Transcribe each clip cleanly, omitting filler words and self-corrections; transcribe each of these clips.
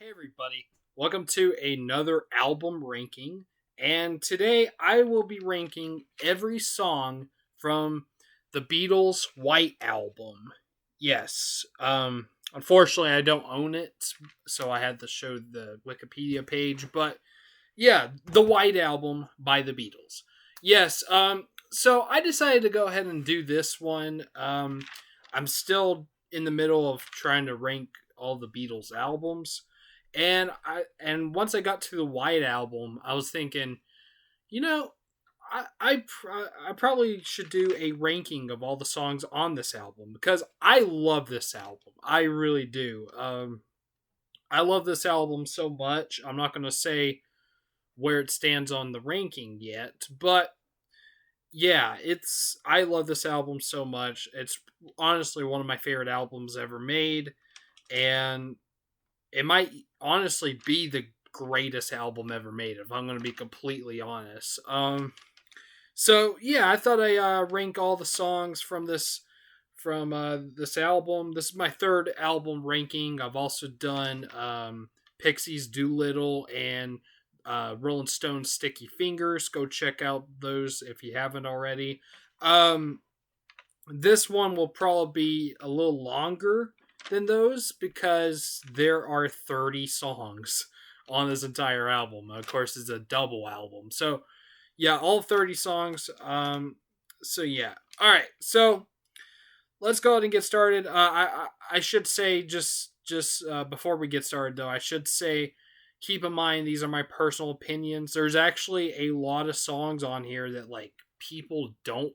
Hey everybody, welcome to another album ranking. And today I will be ranking every song from the Beatles' White Album. Yes, unfortunately I don't own it, so I had to show the Wikipedia page, but yeah, the White Album by the Beatles. Yes, so I decided to go ahead and do this one. I'm still in the middle of trying to rank all the Beatles albums. And once I got to the White Album, I was thinking, you know, I probably should do a ranking of all the songs on this album because I love this album. I really do. I love this album so much. I'm not going to say where it stands on the ranking yet, but yeah, it's I love this album so much. It's honestly one of my favorite albums ever made, and it might honestly be the greatest album ever made if I'm going to be completely honest. So yeah, I thought I rank all the songs from this album. This is my third album ranking. I've also done Pixies Doolittle and Rolling Stones Sticky Fingers. Go check out those if you haven't already. Um, this one will probably be a little longer than those because there are 30 songs on this entire album. Of course, it's a double album. So, yeah, all 30 songs. So yeah. All right. So, let's go ahead and get started. I should say just before we get started though, I should say keep in mind these are my personal opinions. There's actually a lot of songs on here that like people don't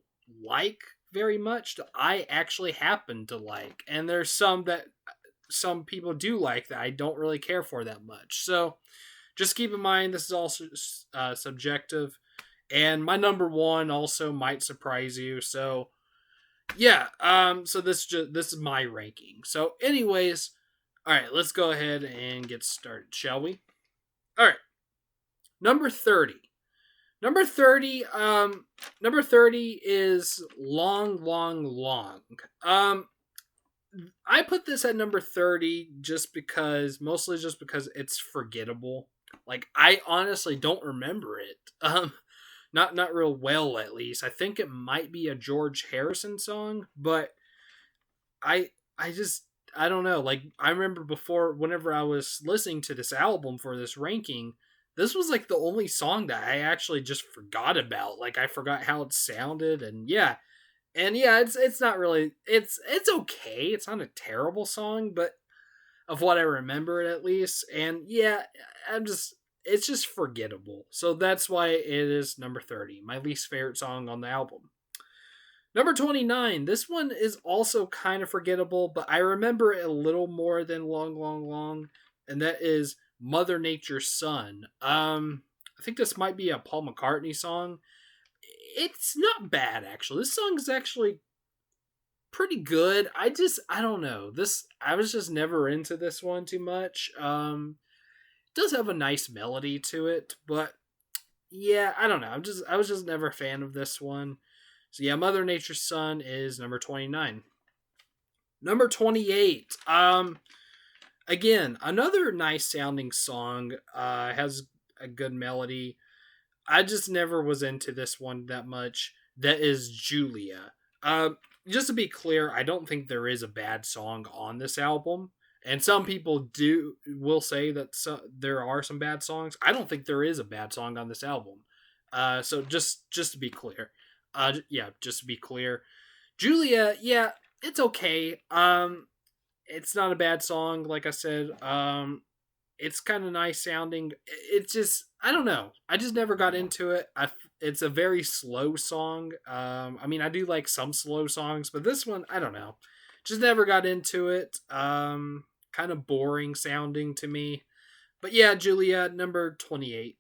like very much that I actually happen to like, and there's some that some people do like that I don't really care for that much. So just keep in mind this is also subjective, and my number one also might surprise you. So yeah, so this is my ranking. So anyways, all right, let's go ahead and get started, shall we? All right, number 30. Number 30 is Long Long Long. Um I put this at number 30 mostly just because it's forgettable. Like I honestly don't remember it. Not real well at least. I think it might be a George Harrison song, but I I just I don't know. Like I remember before whenever I was listening to this album for this ranking, this was like the only song that I actually just forgot about. Like I forgot how it sounded, and yeah. And yeah, it's not really it's okay. It's not a terrible song, but of what I remember it at least. And yeah, I'm just it's just forgettable. So that's why it is number 30, my least favorite song on the album. Number 29. This one is also kind of forgettable, but I remember it a little more than Long Long Long, and that is Mother Nature's Son. I think this might be a Paul McCartney song. It's not bad actually. This song is actually pretty good. I don't know. This I was just never into this one too much. It does have a nice melody to it, but yeah, I don't know. I was just never a fan of this one. So yeah, Mother Nature's Son is number 29. Number 28. Again, another nice sounding song. Has a good melody. I just never was into this one that much. That is Julia. Just to be clear, I don't think there is a bad song on this album. And some people will say that there are some bad songs. I don't think there is a bad song on this album. So just to be clear, yeah, just to be clear, Julia, yeah, it's okay. It's not a bad song, like I said. It's kind of nice sounding. It's just I don't know. I just never got into it. It's a very slow song. I mean, I do like some slow songs, but this one I don't know. Just never got into it. Kind of boring sounding to me. But yeah, Julia, number 28.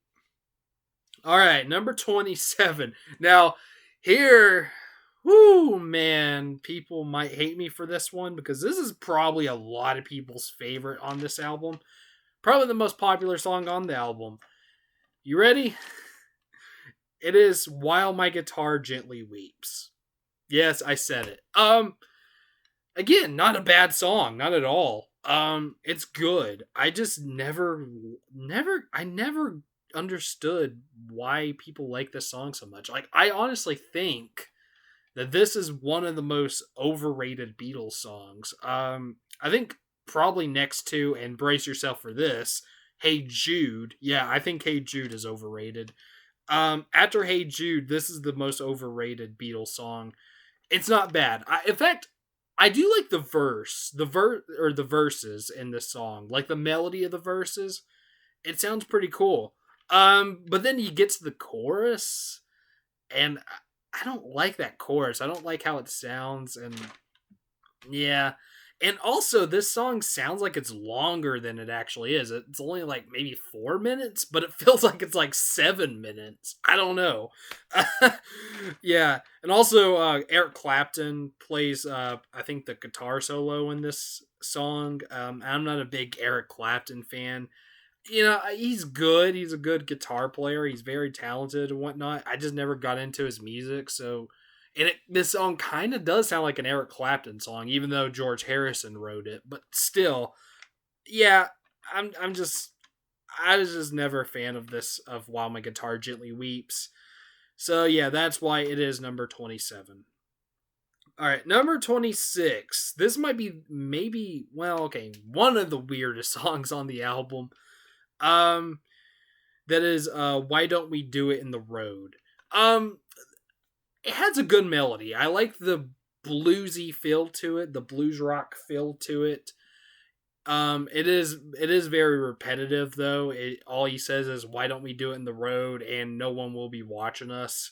All right, number 27. Now, here, whoo, man, people might hate me for this one because this is probably a lot of people's favorite on this album. Probably the most popular song on the album. You ready? It is While My Guitar Gently Weeps. Yes, I said it. Again, not a bad song, not at all. It's good. I just never understood why people like this song so much. Like, I honestly think that this is one of the most overrated Beatles songs. I think probably next to, and brace yourself for this, Hey Jude. Yeah, I think Hey Jude is overrated. After Hey Jude, this is the most overrated Beatles song. It's not bad. In fact, I do like the verses in this song, like the melody of the verses. It sounds pretty cool. But then you get to the chorus, and I don't like that chorus. I don't like how it sounds, and yeah. And also, this song sounds like it's longer than it actually is. It's only like maybe 4 minutes, but it feels like it's like 7 minutes. I don't know. Yeah. And also, Eric Clapton plays, I think, the guitar solo in this song. I'm not a big Eric Clapton fan. He's good. He's a good guitar player. He's very talented and whatnot. I just never got into his music, so this song kind of does sound like an Eric Clapton song, even though George Harrison wrote it. But still, yeah, I was just never a fan of this of While My Guitar Gently Weeps. So yeah, that's why it is number 27. All right, number 26. This might be one of the weirdest songs on the album. Um, that is Why Don't We Do It in the Road. It has a good melody. I like the bluesy feel to it, the blues rock feel to it. It is very repetitive though. All he says is why don't we do it in the road and no one will be watching us.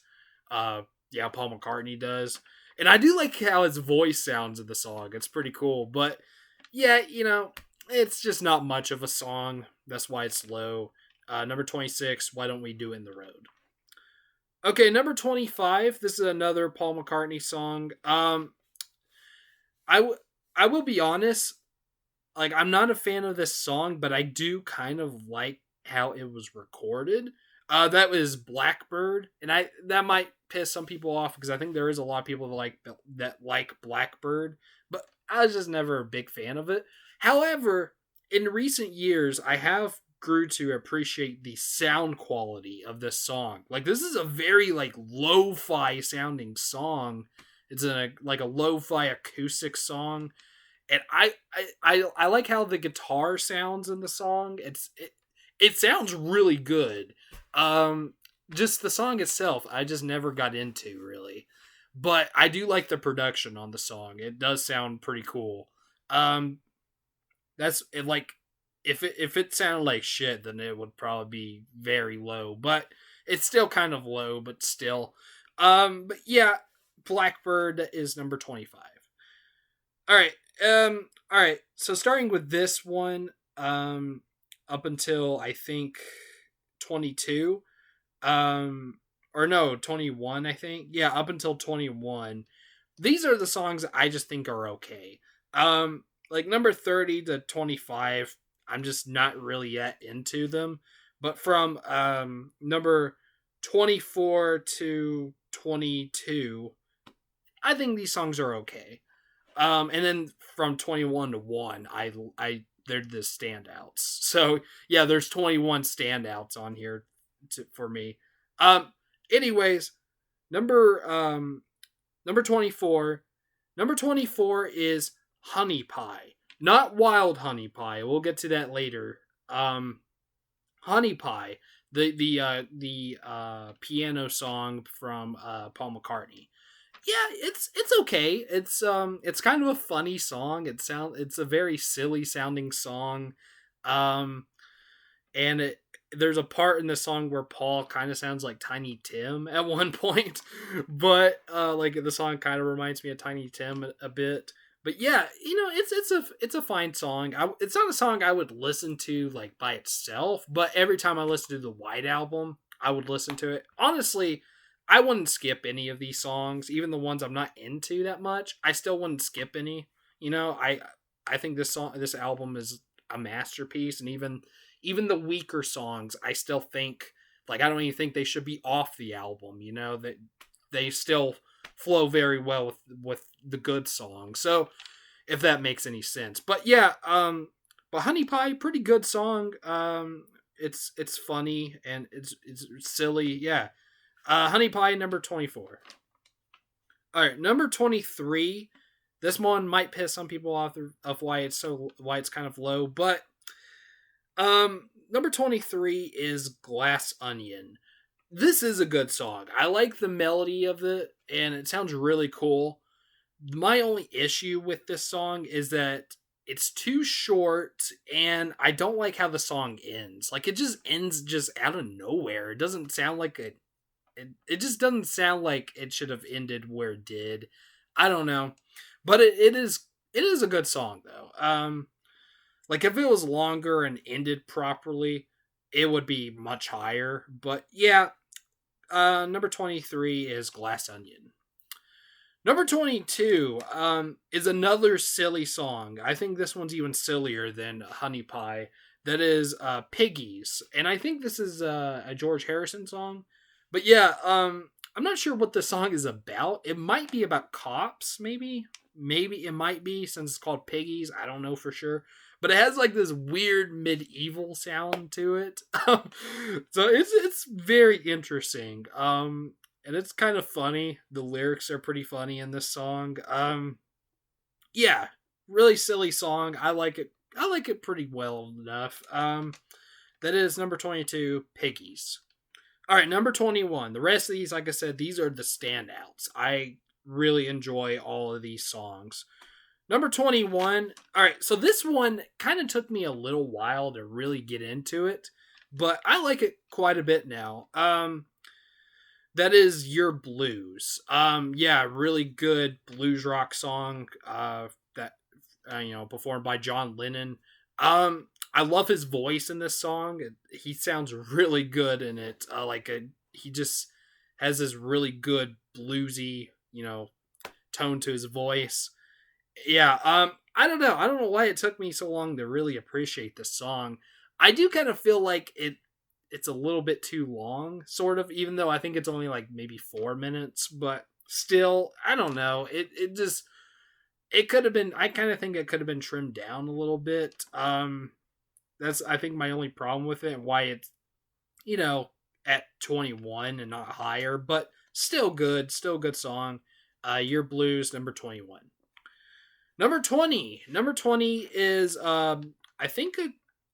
Yeah, Paul McCartney does. And I do like how his voice sounds in the song. It's pretty cool. But yeah, it's just not much of a song. That's why it's low. Number 26, Why Don't We Do It in the Road? Okay, number 25. This is another Paul McCartney song. I will be honest. Like, I'm not a fan of this song, but I do kind of like how it was recorded. That was Blackbird, and that might piss some people off because I think there is a lot of people that like Blackbird, but I was just never a big fan of it. However, in recent years, I have grew to appreciate the sound quality of this song. Like, this is a very like lo-fi sounding song. It's like a lo-fi acoustic song, and I like how the guitar sounds in the song. It sounds really good. Just the song itself, I just never got into really, but I do like the production on the song. It does sound pretty cool. That's it. Like, if it sounded like shit, then it would probably be very low. But it's still kind of low, but still. But yeah, Blackbird is number 25. All right. All right. So starting with this one, up until I think 22, or no, 21. I think, yeah, up until 21. These are the songs I just think are okay. Like number 30 to 25. I'm just not really yet into them. But from number 24 to 22, I think these songs are okay. And then from 21 to 1, they're the standouts. So yeah, there's 21 standouts on here for me. Anyways, number 24. Number 24 is Honey Pie. Not Wild Honey Pie. We'll get to that later. Honey Pie, the piano song from Paul McCartney. Yeah, it's okay. It's kind of a funny song. It's a very silly sounding song. And there's a part in the song where Paul kind of sounds like Tiny Tim at one point, but like the song kind of reminds me of Tiny Tim a bit. But yeah, it's a fine song. It's not a song I would listen to like by itself, but every time I listen to the White Album, I would listen to it. Honestly, I wouldn't skip any of these songs, even the ones I'm not into that much. I still wouldn't skip any. I think this album is a masterpiece, and even the weaker songs, I still think, like, I don't even think they should be off the album. That they still flow very well with the good songs. So if that makes any sense. But yeah, but Honey Pie, pretty good song. It's funny and it's silly. Yeah. Honey Pie number 24. All right, number 23. This one might piss some people off of why it's kind of low, but number 23 is Glass Onion. This is a good song. I like the melody of it and it sounds really cool. My only issue with this song is that it's too short and I don't like how the song ends. Like it just ends just out of nowhere. It doesn't sound like it just doesn't sound like it should have ended where it did. I don't know. But it is a good song though. Like if it was longer and ended properly, it would be much higher. But yeah, number 23 is Glass Onion. Number 22 is another silly song. I think this one's even sillier than Honey Pie. That is Piggies. And I think this is a George Harrison song. But yeah, I'm not sure what the song is about. It might be about cops, maybe. Maybe it might be since it's called Piggies. I don't know for sure. But it has like this weird medieval sound to it. So it's very interesting. And it's kind of funny. The lyrics are pretty funny in this song. Yeah, really silly song. I like it. I like it pretty well enough. That is number 22, Piggies. All right, number 21. The rest of these, like I said, these are the standouts. I really enjoy all of these songs. Number 21. All right, so this one kind of took me a little while to really get into it, but I like it quite a bit now. That is Yer Blues. Yeah, really good blues rock song. That performed by John Lennon. I love his voice in this song. He sounds really good in it. He just has this really good bluesy, tone to his voice. Yeah. I don't know. I don't know why it took me so long to really appreciate this song. I do kind of feel like it's a little bit too long, sort of, even though I think it's only like maybe 4 minutes, but still, I don't know. It could have been, I kind of think it could have been trimmed down a little bit. That's, I think, my only problem with it and why it's, at 21 and not higher, but still good song. Yer Blues, number 21. Number 20. Number 20 is, I think,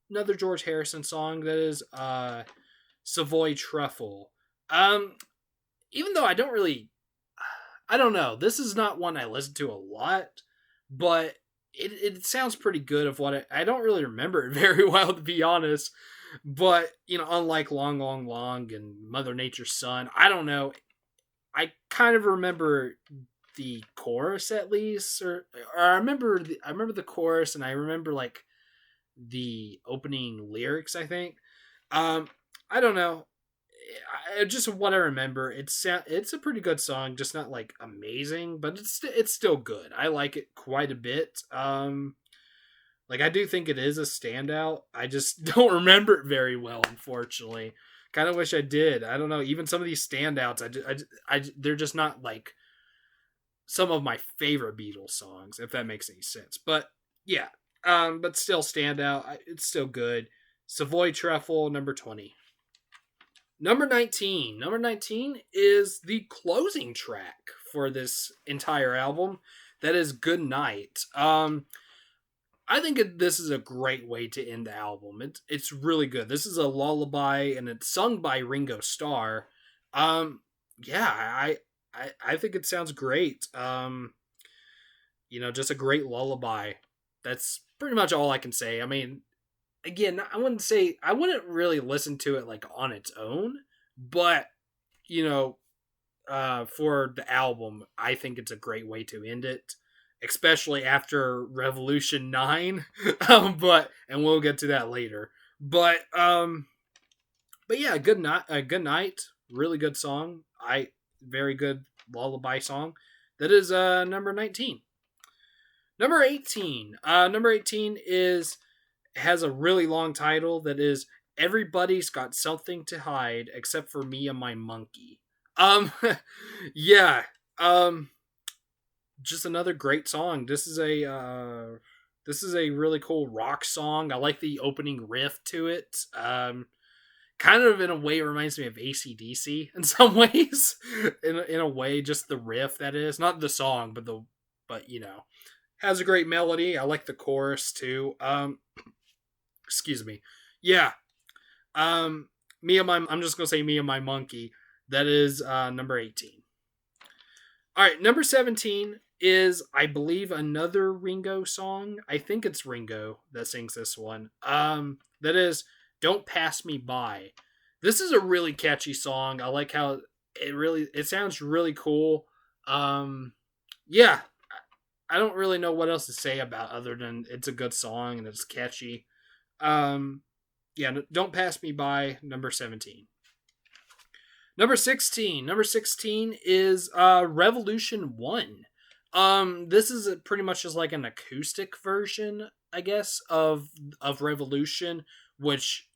another George Harrison song that is Savoy Truffle. Even though I don't know. This is not one I listen to a lot, but it sounds pretty good of what I don't really remember it very well, to be honest. But, unlike Long, Long, Long and Mother Nature's Son, I don't know. I kind of remember the chorus at least, or I remember the chorus, and I remember like the opening lyrics, I think. I don't know. Just what I remember, it's a pretty good song, just not like amazing, but it's still good. I like it quite a bit. Like I do think it is a standout. I just don't remember it very well, unfortunately. Kind of wish I did. I don't know. Even some of these standouts, they're just not like some of my favorite Beatles songs, if that makes any sense. But yeah, but still stand out. It's still good. Savoy Truffle, number 20. Number 19. Number 19 is the closing track for this entire album. That is Good Night. I think this is a great way to end the album. It's really good. This is a lullaby, and it's sung by Ringo Starr. Yeah, I think it sounds great. Just a great lullaby. That's pretty much all I can say. I mean, again, I wouldn't really listen to it like on its own, but for the album, I think it's a great way to end it, especially after Revolution 9. And we'll get to that later. But yeah, good night, really good song. Very good lullaby song. That is number 19. Number 18. Number 18 has a really long title that is Everybody's Got Something to Hide Except for Me and My Monkey. Yeah. just another great song. This is a really cool rock song. I like the opening riff to it. Kind of in a way it reminds me of AC/DC in some ways. In a way, just the riff, that is. Not the song, but has a great melody. I like the chorus too. Excuse me. Yeah. I'm just gonna say Me and My Monkey. That is number 18. All right, number 17 is, I believe, another Ringo song. I think it's Ringo that sings this one. That is Don't Pass Me By. This is a really catchy song. I like how it sounds really cool. Yeah, I don't really know what else to say about other than it's a good song and it's catchy. Um, yeah, Don't Pass Me By, number 17. Number 16. Number 16 is Revolution 1. This is pretty much just like an acoustic version, I guess, of Revolution, which,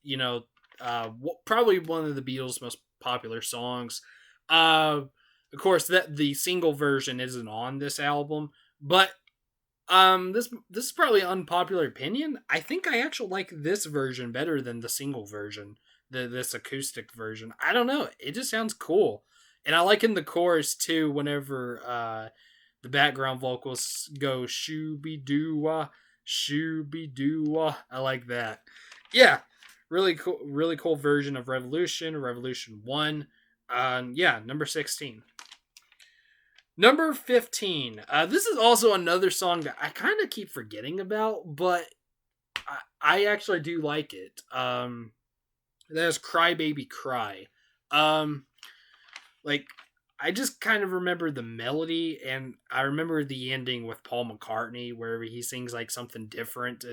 probably one of the Beatles' most popular songs. Of course, that the single version isn't on this album, but this is probably an unpopular opinion. I think I actually like this version better than the single version, this acoustic version. I don't know. It just sounds cool. And I like in the chorus too whenever the background vocals go shooby doo. I like that. Yeah. Really cool version of Revolution 1. Yeah, number 16. Number 15. This is also another song that I kind of keep forgetting about, but I actually do like it. That is Cry Baby Cry. Like, I just kind of remember the melody, and I remember the ending with Paul McCartney, where he sings like something different.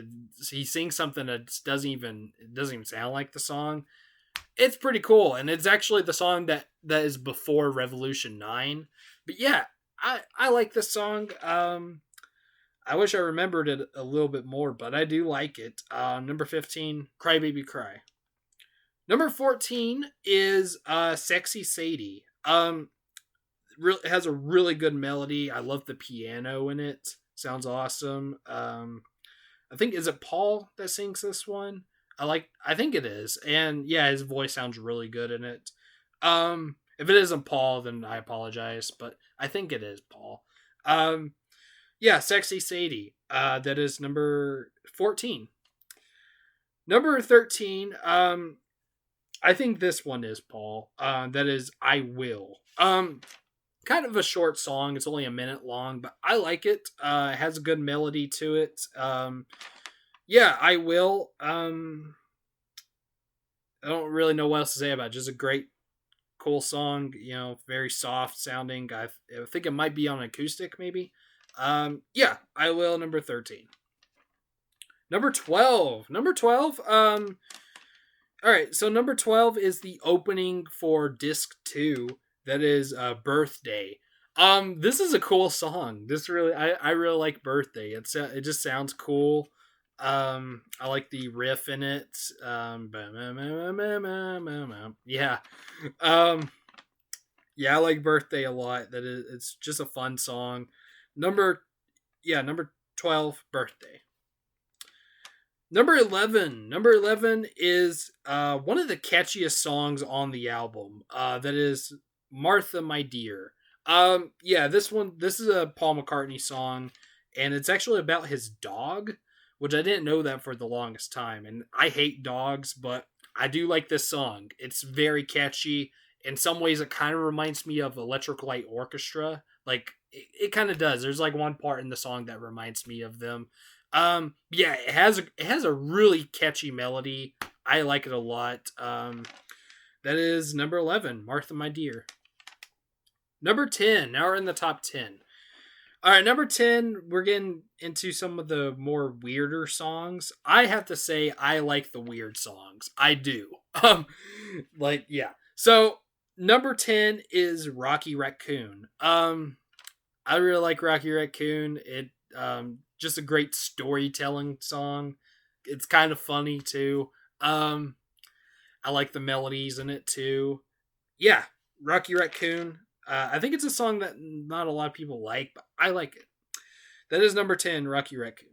He sings something that doesn't even sound like the song. It's pretty cool, and it's actually the song that is before Revolution 9. But yeah, I like this song. I wish I remembered it a little bit more, but I do like it. Number 15, Cry Baby Cry. Number 14 is Sexy Sadie. It has a really good melody. I love the piano in it. Sounds awesome. I think, is it Paul that sings this one? I think it is. And yeah, his voice sounds really good in it. If it isn't Paul, then I apologize, but I think it is Paul. Yeah, Sexy Sadie. That is number 14. Number 13, I think this one is Paul. That is I Will. Kind of a short song. It's only a minute long, but I like it. It has a good melody to it. Yeah, I Will. I don't really know what else to say about it. Just a great, cool song. Very soft sounding. I think it might be on acoustic, maybe. Yeah, I Will, number 13. Number 12. Number 12. All right, so number 12 is the opening for disc 2. That is Birthday. This is a cool song. I really like Birthday. It just sounds cool. I like the riff in it. Yeah. Yeah, I like Birthday a lot. It's just a fun song. Number 12, Birthday. Number 11. Number 11 is one of the catchiest songs on the album. That is Martha, My Dear. Yeah, this is a Paul McCartney song, and it's actually about his dog, which I didn't know that for the longest time. And I hate dogs, but I do like this song. It's very catchy. In some ways, it kind of reminds me of Electric Light Orchestra. Like, it kind of does. There's like one part in the song that reminds me of them. Yeah, it has a really catchy melody. I like it a lot. That is number 11, Martha, My Dear. Number 10. Now we're in the top 10. All right, number 10, we're getting into some of the more weirder songs. I have to say I like the weird songs. I do. Yeah. So, number 10 is Rocky Raccoon. I really like Rocky Raccoon. It just a great storytelling song. It's kind of funny too. I like the melodies in it too. Yeah, Rocky Raccoon. I think it's a song that not a lot of people like, but I like it. That is number 10, Rocky Raccoon.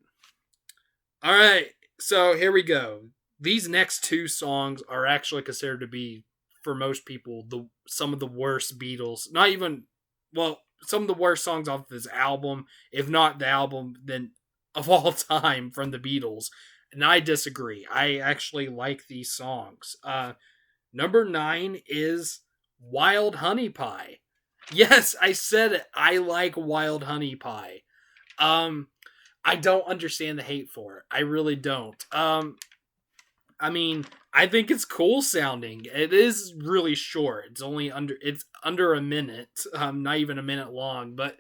All right, so here we go. These next two songs are actually considered to be, for most people, some of the worst Beatles. Not even, well, some of the worst songs off this album, if not the album, then of all time from the Beatles. And I disagree. I actually like these songs. Number 9 is Wild Honey Pie. Yes, I said it. I like Wild Honey Pie. Um, I don't understand the hate for it. I really don't. I mean, I think it's cool sounding. It is really short. It's under a minute. Not even a minute long, but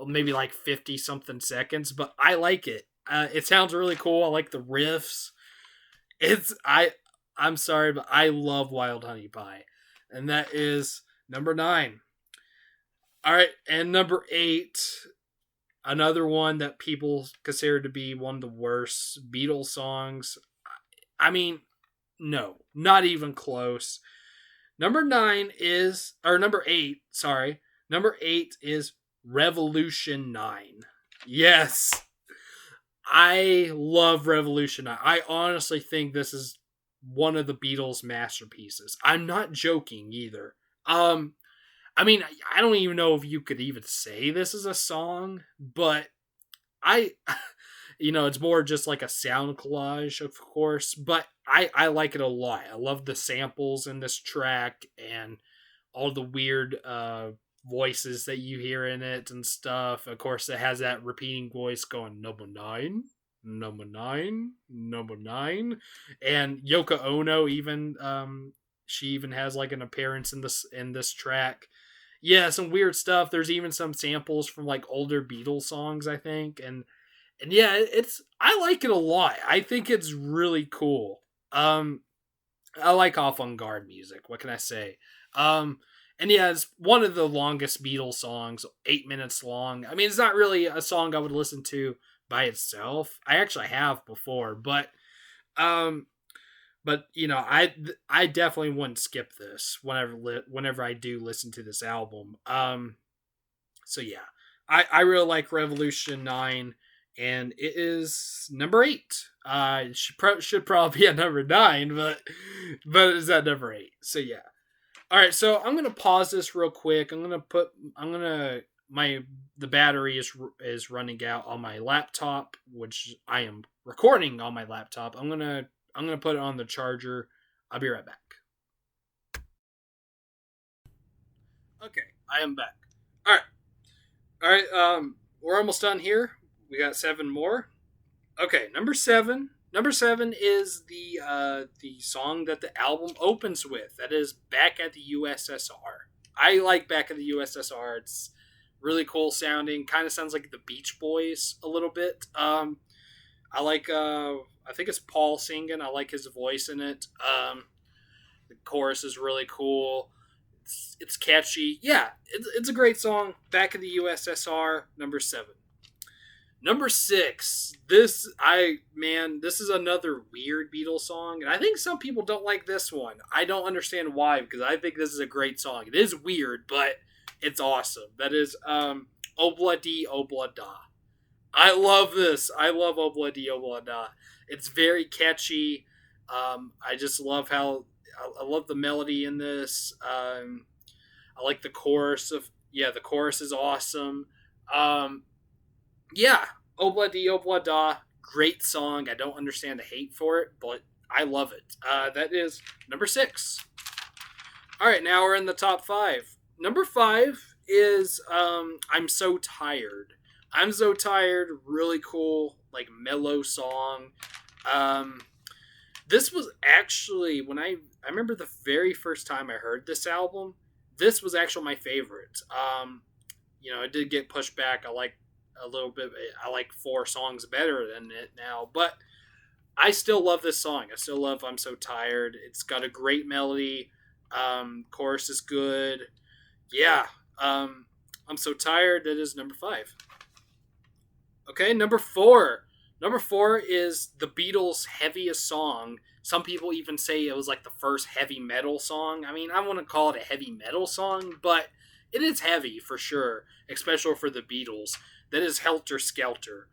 maybe like 50 something seconds, but I like it. It sounds really cool. I like the riffs. I'm sorry, but I love Wild Honey Pie. And that is number 9. All right, and number 8, another one that people consider to be one of the worst Beatles songs. I mean, no, not even close. Number 8, sorry. Number 8 is Revolution 9. Yes. I love Revolution 9. I honestly think this is one of the Beatles' masterpieces. I'm not joking either. I mean, I don't even know if you could even say this is a song, but I it's more just like a sound collage, of course, but I like it a lot. I love the samples in this track and all the weird voices that you hear in it and stuff. Of course, it has that repeating voice going, number 9, number 9, number 9. And Yoko Ono even, she even has like an appearance in this track. Yeah, some weird stuff. There's even some samples from like older Beatles songs, I think, and yeah, I like it a lot. I think it's really cool. I like avant-garde music. What can I say? And yeah, it's one of the longest Beatles songs, 8 minutes long. I mean, it's not really a song I would listen to by itself. I actually have before, um, but I definitely wouldn't skip this whenever I do listen to this album. So yeah, I really like Revolution 9, and it is number 8. It should probably be at number 9, but it's at number 8. So yeah. All right, so I'm gonna pause this real quick. The battery is running out on my laptop, which I am recording on my laptop. I'm gonna put it on the charger. I'll be right back. Okay, I am back. All right, all right. We're almost done here. We got 7 more. Okay, number 7. Number 7 is the song that the album opens with. That is "Back at the U.S.S.R." I like "Back at the U.S.S.R." It's really cool sounding. Kind of sounds like the Beach Boys a little bit. I like. I think it's Paul singing. I like his voice in it. The chorus is really cool. It's catchy. Yeah, it's a great song. "Back at the U.S.S.R." Number 7. Number 6, this is another weird Beatles song, and I think some people don't like this one. I don't understand why, because I think this is a great song. It is weird, but it's awesome. That is Obla Di Obla Da. I love this. I love Obla Di Obla Da. It's very catchy. I just love I love the melody in this. I like the chorus the chorus is awesome. Yeah, Obla Di Obla Da, great song. I don't understand the hate for it, but I love it. That is number 6. All right, now we're in the top 5. Number 5 is I'm So Tired. I'm So Tired, really cool, like mellow song. This was actually, when I remember the very first time I heard this album, this was actually my favorite. It did get pushed back. I like a little bit. I like 4 songs better than it now, but I still love this song. I still love "I'm So Tired." It's got a great melody. Chorus is good. Yeah. "I'm So Tired." That is number 5. Okay, number 4. Number 4 is the Beatles' heaviest song. Some people even say it was like the first heavy metal song. I mean, I wouldn't call it a heavy metal song, but it is heavy for sure, especially for the Beatles. That is Helter Skelter.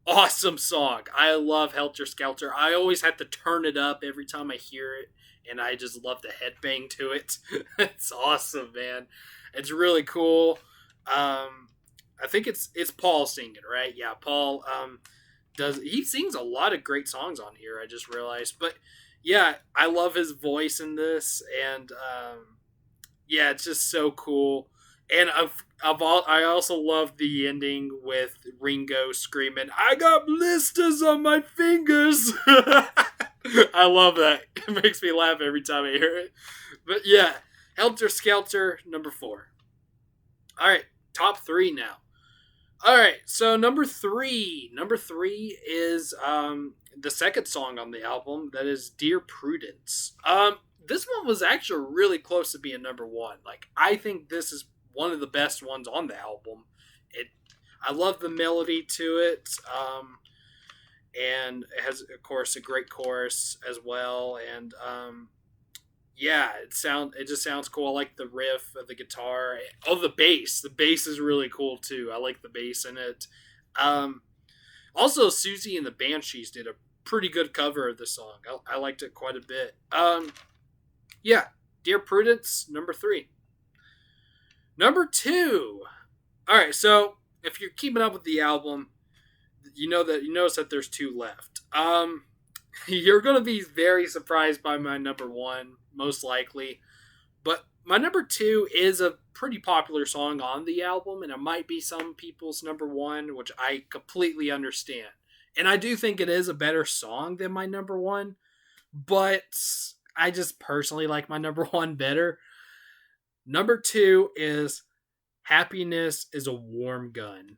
Awesome song. I love Helter Skelter. I always have to turn it up every time I hear it, and I just love to headbang to it. It's awesome, man. It's really cool. I think it's Paul singing, right? Yeah, Paul does he sings a lot of great songs on here, I just realized. But yeah, I love his voice in this, and yeah, it's just so cool. And I also love the ending with Ringo screaming, "I got blisters on my fingers." I love that. It makes me laugh every time I hear it. But yeah, Helter Skelter, number 4. All right, top 3 now. All right, so number 3. Number 3 is the second song on the album. That is "Dear Prudence." This one was actually really close to being number 1. Like, I think this is one of the best ones on the album. It, I love the melody to it, and it has, of course, a great chorus as well. And yeah, it just sounds cool. I like the riff of the guitar. Oh, the bass. The bass is really cool too. I like the bass in it. Um, Also, Susie and the Banshees did a pretty good cover of the song. I liked it quite a bit. Yeah, Dear Prudence, number 3. Number 2. All right, so if you're keeping up with the album, you notice that there's 2 left. You're gonna be very surprised by my number 1, most likely. But my number 2 is a pretty popular song on the album, and it might be some people's number 1, which I completely understand. And I do think it is a better song than my number 1, but I just personally like my number 1 better. Number 2 is "Happiness is a Warm Gun."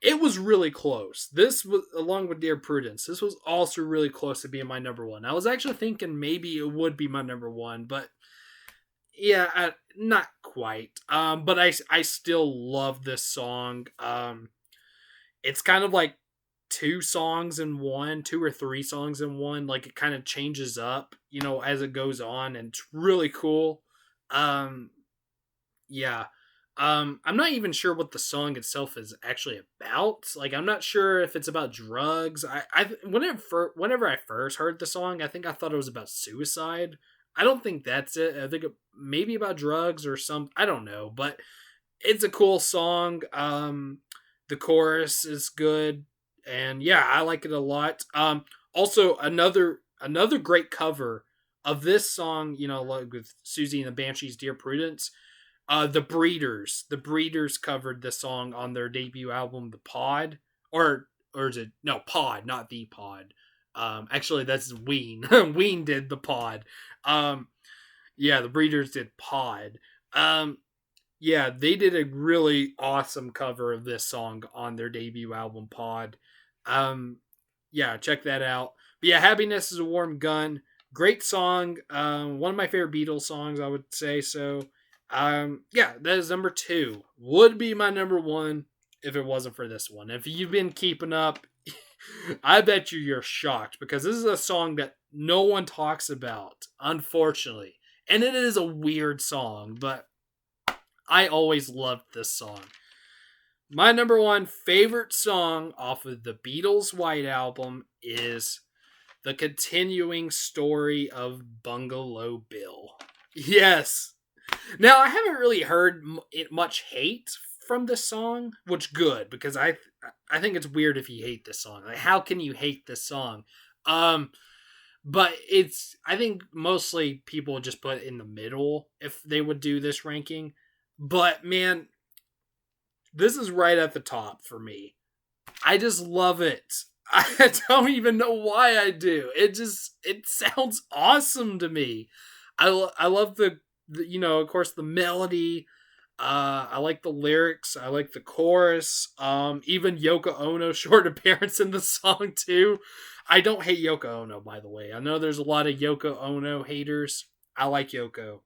It was really close. This was, along with "Dear Prudence," this was also really close to being my number 1. I was actually thinking maybe it would be my number 1, but yeah, not quite. But I still love this song. It's kind of like 2 or 3 songs in one. Like, it kind of changes up, as it goes on, and it's really cool. Um, yeah. I'm not even sure what the song itself is actually about. Like, I'm not sure if it's about drugs. Whenever I first heard the song, I think I thought it was about suicide. I don't think that's it. I think it maybe about drugs or some. I don't know, but it's a cool song. The chorus is good, and yeah, I like it a lot. Also another great cover of this song. Like with Susie and the Banshees, "Dear Prudence." The Breeders covered the song on their debut album, The Pod, or is it no Pod, not The Pod. Actually, that's Ween. Ween did The Pod. Um, yeah, the Breeders did Pod. Yeah, they did a really awesome cover of this song on their debut album, Pod. Um, yeah, check that out. But yeah, "Happiness is a Warm Gun." Great song. One of my favorite Beatles songs, I would say so. Yeah, that is number 2. Would be my number 1 if it wasn't for this one. If you've been keeping up, I bet you're shocked, because this is a song that no one talks about, unfortunately. And it is a weird song, but I always loved this song. My number 1 favorite song off of the Beatles' White Album is "The Continuing Story of Bungalow Bill." Yes. Now, I haven't really heard much hate from this song, which good, because I think it's weird if you hate this song. Like, how can you hate this song? But I think mostly people would just put it in the middle if they would do this ranking. But man, this is right at the top for me. I just love it. I don't even know why I do. It sounds awesome to me. I love the of course, the melody. I like the lyrics. I like the chorus. Even Yoko Ono's short appearance in the song too. I don't hate Yoko Ono, by the way. I know there's a lot of Yoko Ono haters. I like Yoko.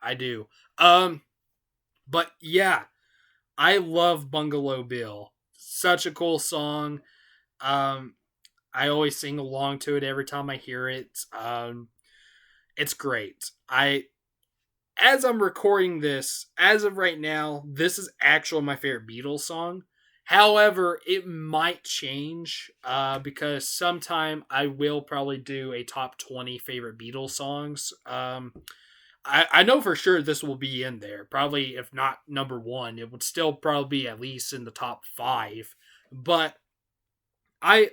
I do. But yeah, I love Bungalow Bill. Such a cool song. I always sing along to it every time I hear it. It's great. As I'm recording this, as of right now, this is actually my favorite Beatles song. However, it might change because sometime I will probably do a top 20 favorite Beatles songs. I know for sure this will be in there. Probably, if not number one, it would still probably be at least in the top five. But I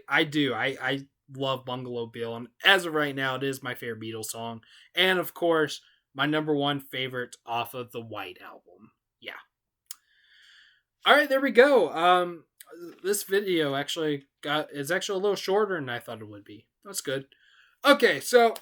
love Bungalow Bill, and as of right now, it is my favorite Beatles song, and of course, my number one favorite off of the White Album. Yeah. All right, there we go. This video is actually a little shorter than I thought it would be. That's good. Okay, so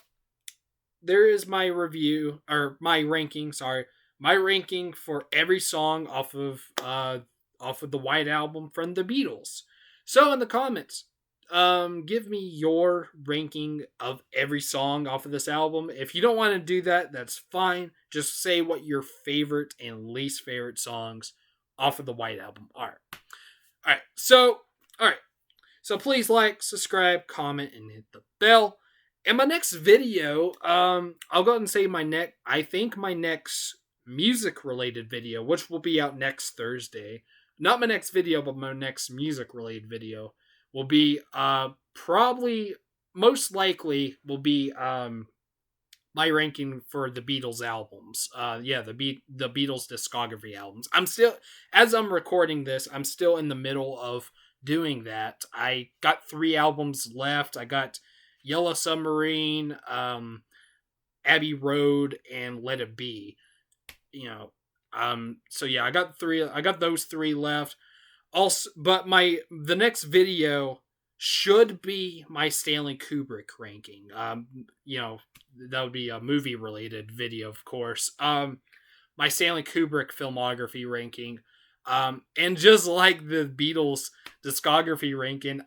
there is my review or my ranking. Sorry, my ranking for every song off of the White Album from the Beatles. So in the comments, give me your ranking of every song off of this album. If you don't want to do that, that's fine. Just say what your favorite and least favorite songs off of the White Album are. All right. So please like, subscribe, comment, and hit the bell. In my next video, I'll go ahead and say I think my next music related video, which will be out next Thursday. Not my next video, but my next music related video will be probably most likely will be my ranking for the Beatles albums. The Beatles discography albums. I'm still, as I'm recording this, I'm still in the middle of doing that. I got 3 albums left. I got Yellow Submarine, Abbey Road, and Let It Be. So yeah, I got those 3 left. Also, but the next video should be my Stanley Kubrick ranking. That would be a movie related video, of course. My Stanley Kubrick filmography ranking. And just like the Beatles discography ranking,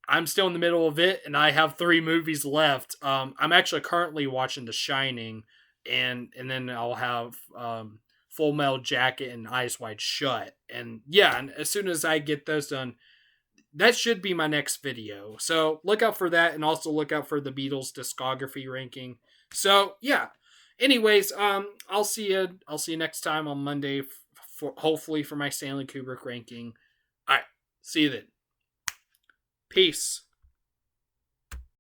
I'm still in the middle of it, and I have 3 movies left. I'm actually currently watching The Shining, and then I'll have Full Metal Jacket and Eyes Wide Shut. And yeah, and as soon as I get those done, that should be my next video. So look out for that, and also look out for the Beatles discography ranking. So yeah. Anyways, I'll see you. I'll see you next time on Monday, hopefully for my Stanley Kubrick ranking. All right, see you then. Peace.